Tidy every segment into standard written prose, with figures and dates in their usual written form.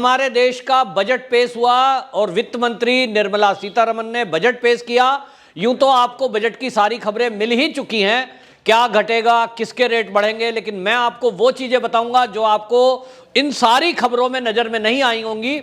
हमारे देश का बजट पेश हुआ और वित्त मंत्री निर्मला सीतारमण ने बजट पेश किया। यूं तो आपको बजट की सारी खबरें मिल ही चुकी हैं, क्या घटेगा, किसके रेट बढ़ेंगे, लेकिन मैं आपको वो चीजें बताऊंगा जो आपको इन सारी खबरों में नजर में नहीं आई होंगी।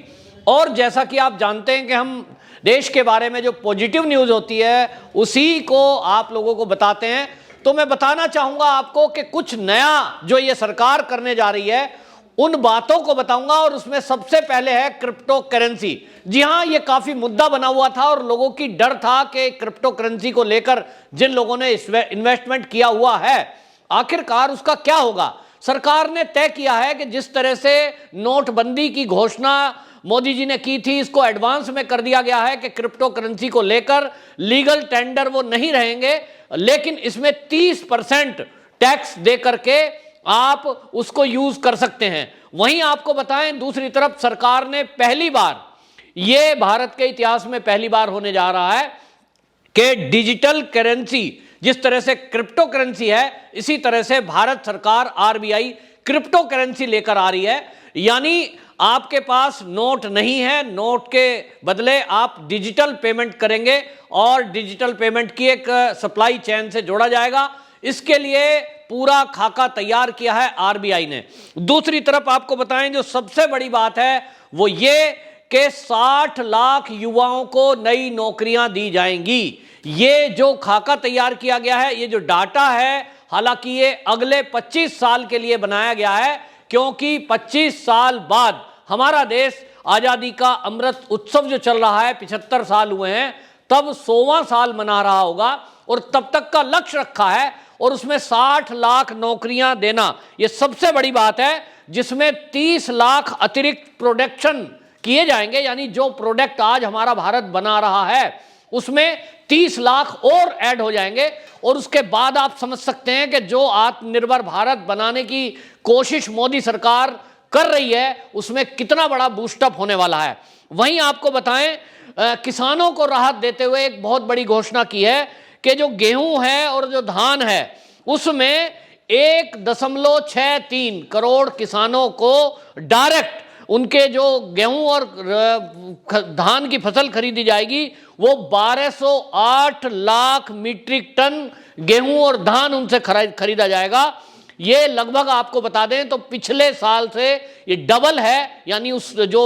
और जैसा कि आप जानते हैं कि हम देश के बारे में जो पॉजिटिव न्यूज होती है उसी को आप लोगों को बताते हैं। तो मैं बताना चाहूंगा आपको कि कुछ नया जो ये सरकार करने जा रही है उन बातों को बताऊंगा, और उसमें सबसे पहले है क्रिप्टो करेंसी। जी हां, ये काफी मुद्दा बना हुआ था और लोगों की डर था कि क्रिप्टो करेंसी को लेकर जिन लोगों ने इन्वेस्टमेंट किया हुआ है आखिरकार उसका क्या होगा। सरकार ने तय किया है कि जिस तरह से नोटबंदी की घोषणा मोदी जी ने की थी, इसको एडवांस में कर दिया गया है कि क्रिप्टो करेंसी को लेकर लीगल टेंडर वो नहीं रहेंगे, लेकिन इसमें 30% टैक्स दे करके आप उसको यूज कर सकते हैं। वहीं आपको बताएं, दूसरी तरफ सरकार ने पहली बार, यह भारत के इतिहास में पहली बार होने जा रहा है कि डिजिटल करेंसी, जिस तरह से क्रिप्टो करेंसी है इसी तरह से भारत सरकार आरबीआई क्रिप्टो करेंसी लेकर आ रही है। यानी आपके पास नोट नहीं है, नोट के बदले आप डिजिटल पेमेंट करेंगे और डिजिटल पेमेंट की एक सप्लाई चेन से जोड़ा जाएगा। इसके लिए पूरा खाका तैयार किया है आरबीआई ने। दूसरी तरफ आपको बताएं, जो सबसे बड़ी बात है वो ये कि 60 लाख युवाओं को नई नौकरियां दी जाएंगी। ये जो खाका तैयार किया गया है, ये जो डाटा है, हालांकि ये अगले 25 साल के लिए बनाया गया है, क्योंकि 25 साल बाद हमारा देश आजादी का अमृत उत्सव जो चल रहा है, 75 साल हुए हैं, तब 100वां साल मना रहा होगा और तब तक का लक्ष्य रखा है और उसमें 60 लाख नौकरियां देना, ये सबसे बड़ी बात है, जिसमें 30 लाख अतिरिक्त प्रोडक्शन किए जाएंगे। यानी जो प्रोडक्ट आज हमारा भारत बना रहा है उसमें 30 लाख और ऐड हो जाएंगे। और उसके बाद आप समझ सकते हैं कि जो आत्मनिर्भर भारत बनाने की कोशिश मोदी सरकार कर रही है उसमें कितना बड़ा बूस्टअप होने वाला है। वहीं आपको बताएं, किसानों को राहत देते हुए एक बहुत बड़ी घोषणा की है कि जो गेहूं है और जो धान है उसमें 1.63 करोड़ किसानों को डायरेक्ट उनके जो गेहूं और धान की फसल खरीदी जाएगी, वो 1208 लाख मीट्रिक टन गेहूं और धान उनसे खरीदा जाएगा। ये लगभग आपको बता दें तो पिछले साल से ये डबल है। यानी उस जो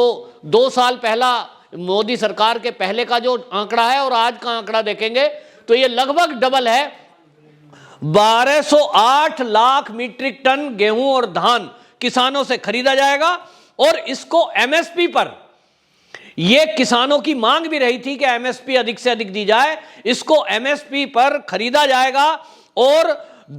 2 साल पहला मोदी सरकार के पहले का जो आंकड़ा है और आज का आंकड़ा देखेंगे तो ये लगभग डबल है। 1208 लाख मीट्रिक टन गेहूं और धान किसानों से खरीदा जाएगा और इसको एमएसपी पर, यह किसानों की मांग भी रही थी कि एमएसपी अधिक से अधिक दी जाए, इसको एमएसपी पर खरीदा जाएगा और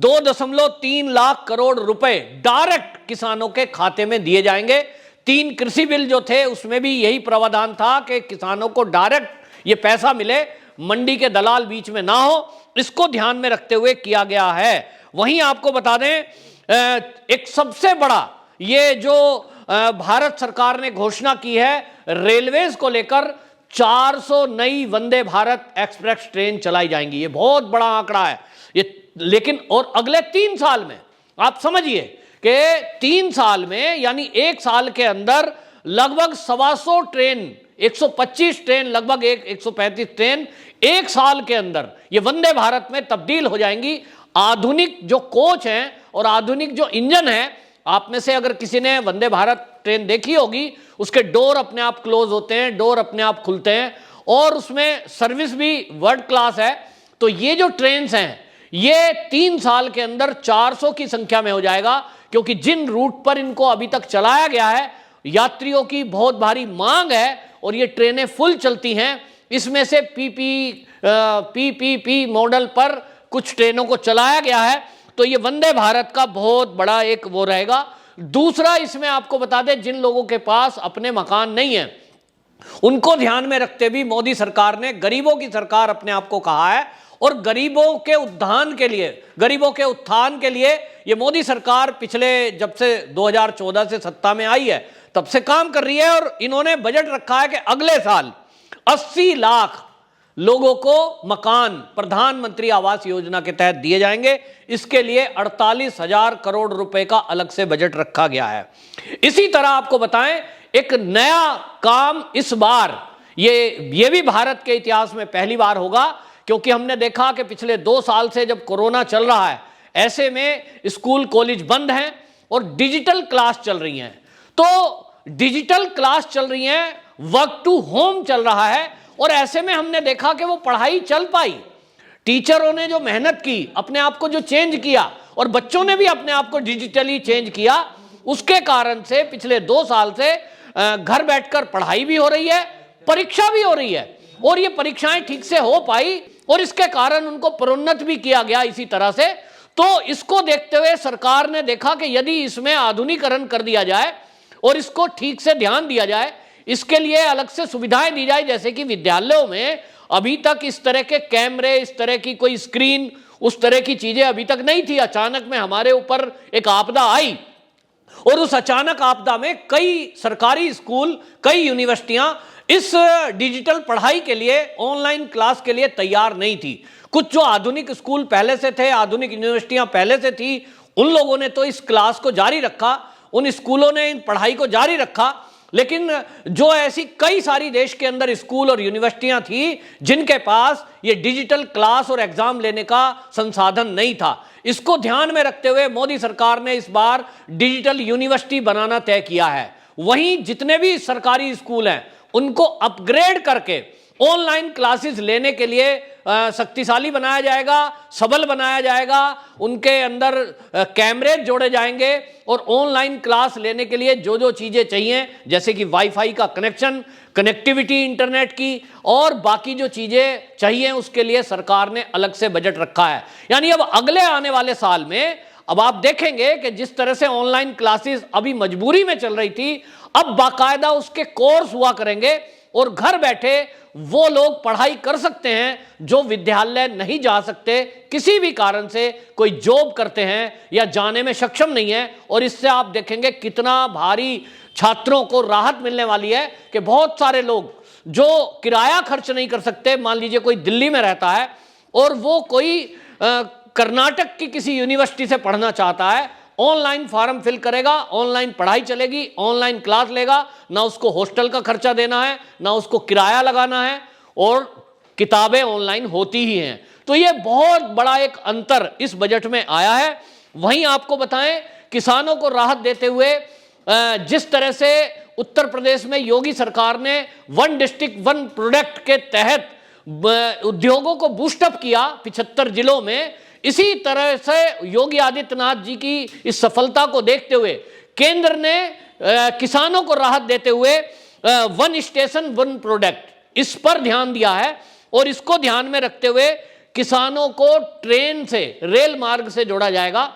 2.3 लाख करोड़ रुपए डायरेक्ट किसानों के खाते में दिए जाएंगे। 3 कृषि बिल जो थे उसमें भी यही प्रावधान था कि किसानों को डायरेक्ट ये पैसा मिले, मंडी के दलाल बीच में ना हो, इसको ध्यान में रखते हुए किया गया है। वहीं आपको बता दें, एक सबसे बड़ा ये जो भारत सरकार ने घोषणा की है रेलवेज को लेकर, 400 नई वंदे भारत एक्सप्रेस ट्रेन चलाई जाएंगी। ये बहुत बड़ा आंकड़ा है ये, लेकिन और अगले 3 साल में आप समझिए कि 3 साल में यानी 1 साल के अंदर लगभग 125 ट्रेन, 125 ट्रेन, लगभग 135 ट्रेन 1 साल के अंदर ये वंदे भारत में तब्दील हो जाएंगी। आधुनिक जो कोच हैं और आधुनिक जो इंजन है, आप में से अगर किसी ने वंदे भारत ट्रेन देखी होगी, उसके डोर अपने आप क्लोज होते हैं, डोर अपने आप खुलते हैं और उसमें सर्विस भी वर्ल्ड क्लास है। तो ये जो ट्रेन हैं ये 3 साल के अंदर 400 की संख्या में हो जाएगा, क्योंकि जिन रूट पर इनको अभी तक चलाया गया है यात्रियों की बहुत भारी मांग है और ये ट्रेनें फुल चलती हैं। इसमें से पीपीपी मॉडल पर कुछ ट्रेनों को चलाया गया है, तो ये वंदे भारत का बहुत बड़ा एक वो रहेगा। दूसरा, इसमें आपको बता दें, जिन लोगों के पास अपने मकान नहीं है उनको ध्यान में रखते भी मोदी सरकार ने गरीबों की सरकार अपने आप को कहा है और गरीबों के उत्थान के लिए, गरीबों के उत्थान के लिए ये मोदी सरकार पिछले जब से 2014 से सत्ता में आई है तब से काम कर रही है। और इन्होंने बजट रखा है कि अगले साल 80 लाख लोगों को मकान प्रधानमंत्री आवास योजना के तहत दिए जाएंगे। इसके लिए 48,000 करोड़ रुपए का अलग से बजट रखा गया है। इसी तरह आपको बताएं, एक नया काम इस बार ये भी भारत के इतिहास में पहली बार होगा, क्योंकि हमने देखा कि पिछले 2 साल से जब कोरोना चल रहा है, ऐसे में स्कूल कॉलेज बंद हैं और डिजिटल क्लास चल रही हैं। तो डिजिटल क्लास चल रही हैं, वर्क टू होम चल रहा है, और ऐसे में हमने देखा कि वो पढ़ाई चल पाई। टीचरों ने जो मेहनत की, अपने आप को जो चेंज किया, और बच्चों ने भी अपने आप को डिजिटली चेंज किया, उसके कारण से पिछले 2 साल से घर बैठकर पढ़ाई भी हो रही है, परीक्षा भी हो रही है, और ये परीक्षाएं ठीक से हो पाई, और इसके कारण उनको प्रोन्नत भी किया गया इसी तरह से। तो इसको देखते हुए सरकार ने देखा कि यदि इसमें आधुनिकीकरण कर दिया जाए और इसको ठीक से ध्यान दिया जाए, इसके लिए अलग से सुविधाएं दी जाए, जैसे कि विद्यालयों में अभी तक इस तरह के कैमरे, इस तरह की कोई स्क्रीन, उस तरह की चीजें अभी तक नहीं थी। अचानक में हमारे ऊपर एक आपदा आई, और उस अचानक आपदा में कई सरकारी स्कूल, कई यूनिवर्सिटियां इस डिजिटल पढ़ाई के लिए, ऑनलाइन क्लास के लिए तैयार नहीं थी। कुछ जो आधुनिक स्कूल पहले से थे, आधुनिक यूनिवर्सिटियां पहले से थी, उन लोगों ने तो इस क्लास को जारी रखा, उन स्कूलों ने इन पढ़ाई को जारी रखा। लेकिन जो ऐसी कई सारी देश के अंदर स्कूल और यूनिवर्सिटियां थी जिनके पास ये डिजिटल क्लास और एग्जाम लेने का संसाधन नहीं था, इसको ध्यान में रखते हुए मोदी सरकार ने इस बार डिजिटल यूनिवर्सिटी बनाना तय किया है। वहीं जितने भी सरकारी स्कूल हैं उनको अपग्रेड करके ऑनलाइन क्लासेस लेने के लिए शक्तिशाली बनाया जाएगा, सबल बनाया जाएगा, उनके अंदर कैमरे जोड़े जाएंगे, और ऑनलाइन क्लास लेने के लिए जो जो चीजें चाहिए, जैसे कि वाईफाई का कनेक्शन, कनेक्टिविटी इंटरनेट की, और बाकी जो चीजें चाहिए, उसके लिए सरकार ने अलग से बजट रखा है। यानी अब अगले आने वाले साल में अब आप देखेंगे कि जिस तरह से ऑनलाइन क्लासेस अभी मजबूरी में चल रही थी, अब बाकायदा उसके कोर्स हुआ करेंगे, और घर बैठे वो लोग पढ़ाई कर सकते हैं जो विद्यालय नहीं जा सकते, किसी भी कारण से कोई जॉब करते हैं या जाने में सक्षम नहीं है। और इससे आप देखेंगे कितना भारी छात्रों को राहत मिलने वाली है कि बहुत सारे लोग जो किराया खर्च नहीं कर सकते, मान लीजिए कोई दिल्ली में रहता है और वो कोई कर्नाटक की किसी यूनिवर्सिटी से पढ़ना चाहता है, ऑनलाइन फॉर्म फिल करेगा, ऑनलाइन पढ़ाई चलेगी, ऑनलाइन क्लास लेगा, ना उसको हॉस्टल का खर्चा देना है, ना उसको किराया लगाना है, और किताबें ऑनलाइन होती ही हैं। तो ये बहुत बड़ा एक अंतर इस बजट में आया है। वहीं आपको बताएं, किसानों को राहत देते हुए जिस तरह से उत्तर प्रदेश में योगी सरकार ने 1 डिस्ट्रिक्ट 1 प्रोडक्ट के तहत उद्योगों को बूस्टअप किया 75 जिलों में, इसी तरह से योगी आदित्यनाथ जी की इस सफलता को देखते हुए केंद्र ने किसानों को राहत देते हुए 1 स्टेशन 1 प्रोडक्ट, इस पर ध्यान दिया है। और इसको ध्यान में रखते हुए किसानों को ट्रेन से, रेल मार्ग से जोड़ा जाएगा।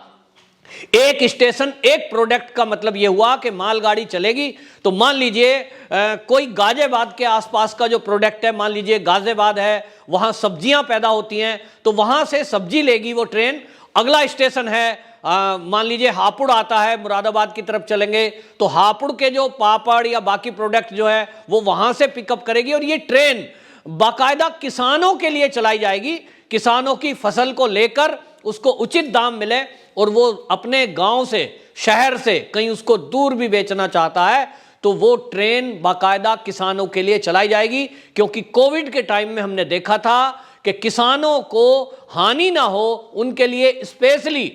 एक स्टेशन एक प्रोडक्ट का मतलब यह हुआ कि मालगाड़ी चलेगी तो मान लीजिए कोई गाजियाबाद के आसपास का जो प्रोडक्ट है, मान लीजिए गाजियाबाद है, वहां सब्जियां पैदा होती हैं, तो वहां से सब्जी लेगी वो ट्रेन। अगला स्टेशन है मान लीजिए हापुड़ आता है, मुरादाबाद की तरफ चलेंगे तो हापुड़ के जो पापड़ या बाकी प्रोडक्ट जो है वो वहां से पिकअप करेगी, और ये ट्रेन बाकायदा किसानों के लिए चलाई जाएगी। किसानों की फसल को लेकर उसको उचित दाम मिले, और वो अपने गांव से, शहर से कहीं उसको दूर भी बेचना चाहता है तो वो ट्रेन बाकायदा किसानों के लिए चलाई जाएगी। क्योंकि कोविड के टाइम में हमने देखा था कि किसानों को हानि ना हो, उनके लिए स्पेशली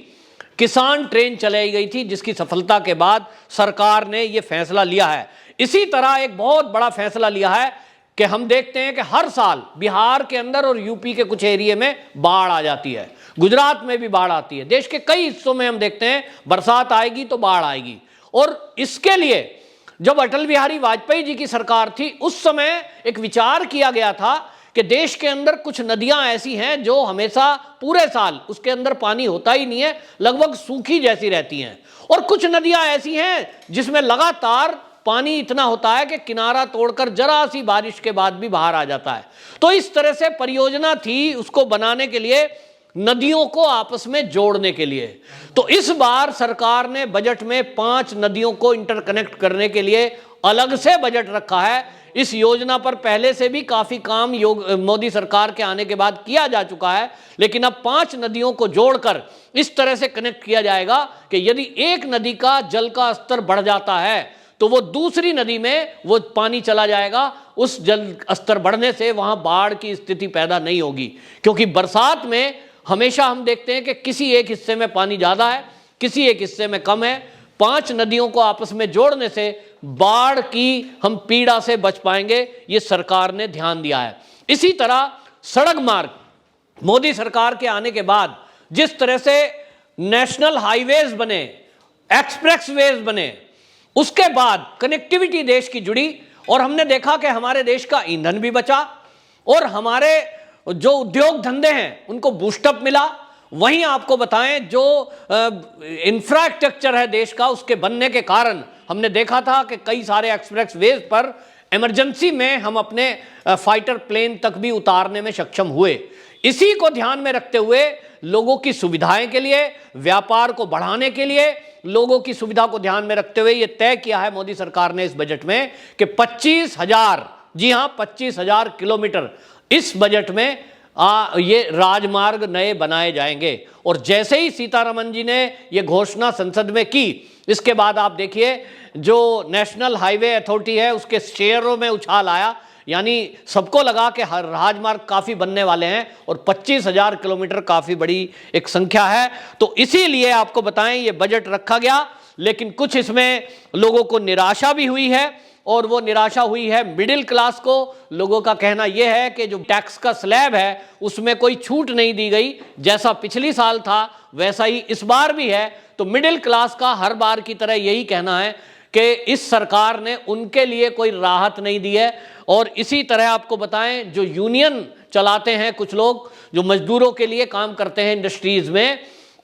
किसान ट्रेन चलाई गई थी, जिसकी सफलता के बाद सरकार ने यह फैसला लिया है। इसी तरह एक बहुत बड़ा फैसला लिया है कि हम देखते हैं कि हर साल बिहार के अंदर और यूपी के कुछ एरिया में बाढ़ आ जाती है, गुजरात में भी बाढ़ आती है, देश के कई हिस्सों में हम देखते हैं बरसात आएगी तो बाढ़ आएगी। और इसके लिए जब अटल बिहारी वाजपेयी जी की सरकार थी, उस समय एक विचार किया गया था कि देश के अंदर कुछ नदियां ऐसी हैं जो हमेशा पूरे साल उसके अंदर पानी होता ही नहीं है, लगभग सूखी जैसी रहती हैं, और कुछ नदियां ऐसी हैं जिसमें लगातार पानी इतना होता है कि किनारा तोड़कर जरा सी बारिश के बाद भी बाहर आ जाता है। तो इस तरह से परियोजना थी उसको बनाने के लिए, नदियों को आपस में जोड़ने के लिए। तो इस बार सरकार ने बजट में 5 नदियों को इंटरकनेक्ट करने के लिए अलग से बजट रखा है। इस योजना पर पहले से भी काफी काम मोदी सरकार के आने के बाद किया जा चुका है, लेकिन अब 5 नदियों को जोड़कर इस तरह से कनेक्ट किया जाएगा कि यदि एक नदी का जल का स्तर बढ़ जाता है तो वो दूसरी नदी में वो पानी चला जाएगा। उस जल स्तर बढ़ने से वहां बाढ़ की स्थिति पैदा नहीं होगी, क्योंकि बरसात में हमेशा हम देखते हैं कि किसी एक हिस्से में पानी ज्यादा है, किसी एक हिस्से में कम है। 5 नदियों को आपस में जोड़ने से बाढ़ की हम पीड़ा से बच पाएंगे, ये सरकार ने ध्यान दिया है। इसी तरह सड़क मार्ग, मोदी सरकार के आने के बाद जिस तरह से नेशनल हाईवेज बने, एक्सप्रेसवेज बने, उसके बाद कनेक्टिविटी देश की जुड़ी और हमने देखा कि हमारे देश का ईंधन भी बचा और हमारे जो उद्योग धंधे हैं उनको बूस्टअप मिला। वहीं आपको बताएं, जो इंफ्रास्ट्रक्चर है देश का, उसके बनने के कारण हमने देखा था कि कई सारे एक्सप्रेसवेज पर इमरजेंसी में हम अपने फाइटर प्लेन तक भी उतारने में सक्षम हुए। इसी को ध्यान में रखते हुए लोगों की सुविधाएं के लिए, व्यापार को बढ़ाने के लिए, लोगों की सुविधा को ध्यान में रखते हुए यह तय किया है मोदी सरकार ने इस बजट में कि 25,000, जी हां 25,000 किलोमीटर इस बजट में ये राजमार्ग नए बनाए जाएंगे। और जैसे ही सीतारमन जी ने ये घोषणा संसद में की, इसके बाद आप देखिए जो नेशनल हाईवे अथॉरिटी है उसके शेयरों में उछाल आया, यानी सबको लगा कि हर राजमार्ग काफी बनने वाले हैं और 25,000 किलोमीटर काफी बड़ी एक संख्या है। तो इसीलिए आपको बताएं ये बजट रखा गया, लेकिन कुछ इसमें लोगों को निराशा भी हुई है और वो निराशा हुई है मिडिल क्लास को। लोगों का कहना यह है कि जो टैक्स का स्लैब है उसमें कोई छूट नहीं दी गई, जैसा पिछली साल था वैसा ही इस बार भी है। तो मिडिल क्लास का हर बार की तरह यही कहना है कि इस सरकार ने उनके लिए कोई राहत नहीं दी है। और इसी तरह आपको बताएं, जो यूनियन चलाते हैं कुछ लोग जो मजदूरों के लिए काम करते हैं इंडस्ट्रीज में,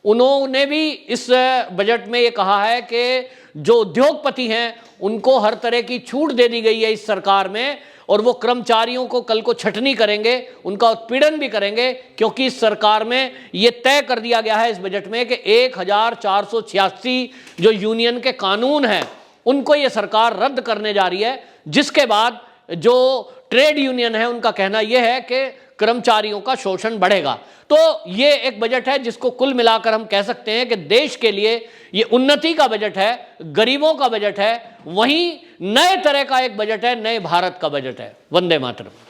उन्होंने भी इस बजट में ये कहा है कि जो उद्योगपति हैं उनको हर तरह की छूट दे दी गई है इस सरकार में, और वो कर्मचारियों को कल को छटनी करेंगे, उनका उत्पीड़न भी करेंगे, क्योंकि इस सरकार में ये तय कर दिया गया है इस बजट में कि 1486 जो यूनियन के कानून हैं उनको ये सरकार रद्द करने जा रही है। जिसके बाद जो ट्रेड यूनियन है उनका कहना यह है कि कर्मचारियों का शोषण बढ़ेगा। तो ये एक बजट है जिसको कुल मिलाकर हम कह सकते हैं कि देश के लिए ये उन्नति का बजट है, गरीबों का बजट है, वहीं नए तरह का एक बजट है, नए भारत का बजट है। वंदे मातरम।